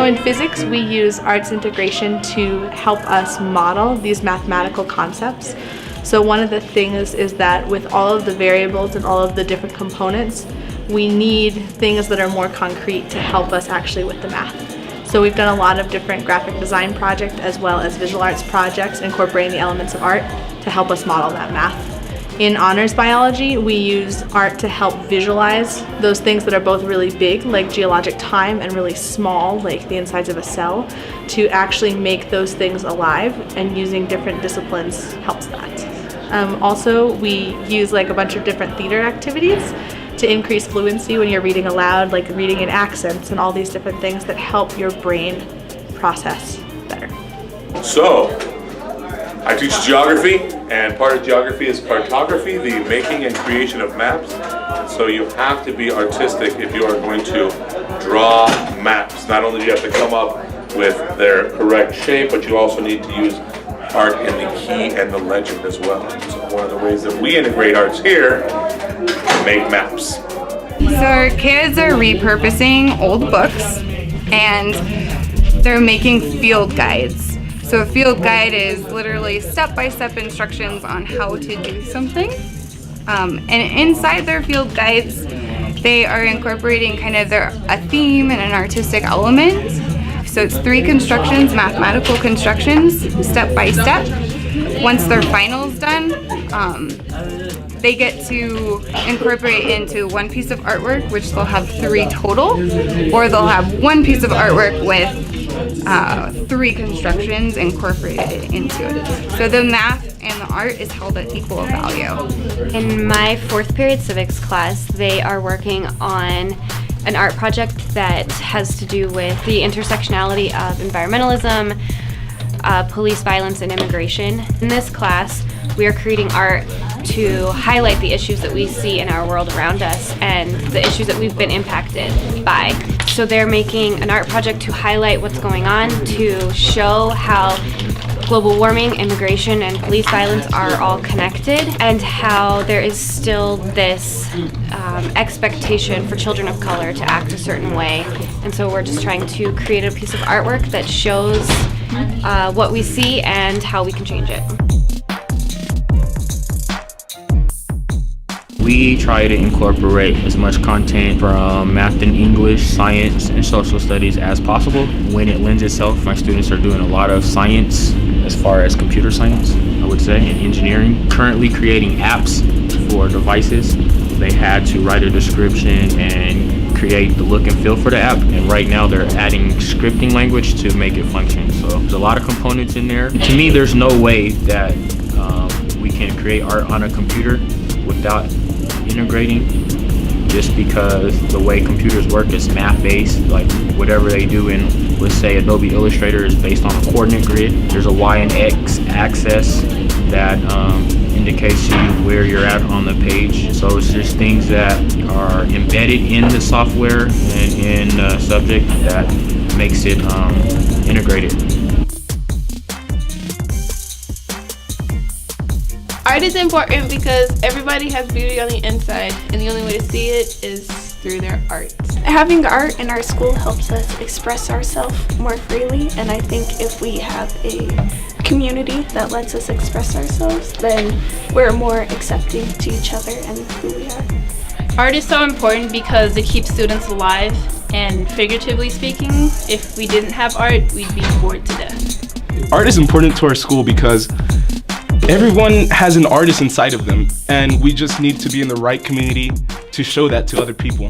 So in physics, we use arts integration to help us model these mathematical concepts. So one of the things is that with all of the variables and all of the different components, we need things that are more concrete to help us actually with the math. So we've done a lot of different graphic design projects as well as visual arts projects incorporating the elements of art to help us model that math. In honors biology, we use art to help visualize those things that are both really big, like geologic time, and really small, like the insides of a cell, to actually make those things alive, and using different disciplines helps that. Also, we use like a bunch of different theater activities to increase fluency when you're reading aloud, like reading in accents and all these different things that help your brain process better. So, I teach geography, and part of geography is cartography, the making and creation of maps. And so you have to be artistic if you are going to draw maps. Not only do you have to come up with their correct shape, but you also need to use art in the key and the legend as well. So one of the ways that we integrate arts here, make maps. So our kids are repurposing old books and they're making field guides. So a field guide is literally step-by-step instructions on how to do something. And inside their field guides, they are incorporating kind of a theme and an artistic element. So it's 3 constructions, mathematical constructions, step by step. Once their final's done, they get to incorporate into one piece of artwork, which they'll have 3 total, or they'll have one piece of artwork with 3 constructions incorporated into it. So the math and the art is held at equal value. In my 4th period civics class, they are working on an art project that has to do with the intersectionality of environmentalism, police violence, and immigration. In this class, we are creating art to highlight the issues that we see in our world around us and the issues that we've been impacted by. So they're making an art project to highlight what's going on, to show how global warming, immigration, and police violence are all connected, and how there is still this expectation for children of color to act a certain way. And so we're just trying to create a piece of artwork that shows what we see and how we can change it. We try to incorporate as much content from math and English, science, and social studies as possible. When it lends itself, my students are doing a lot of science as far as computer science, I would say, and engineering. Currently creating apps for devices. They had to write a description and create the look and feel for the app, and right now they're adding scripting language to make it function. So there's a lot of components in there. To me, there's no way that we can create art on a computer without integrating, just because the way computers work is math-based. Like whatever they do in, let's say, Adobe Illustrator is based on a coordinate grid. There's a Y and X axis that indicates to you where you're at on the page. So it's just things that are embedded in the software and in the subject that makes it integrated. Art is important because everybody has beauty on the inside, and the only way to see it is through their art. Having art in our school helps us express ourselves more freely, and I think if we have a community that lets us express ourselves, then we're more accepting to each other and who we are. Art is so important because it keeps students alive, and figuratively speaking, if we didn't have art, we'd be bored to death. Art is important to our school because everyone has an artist inside of them, and we just need to be in the right community to show that to other people.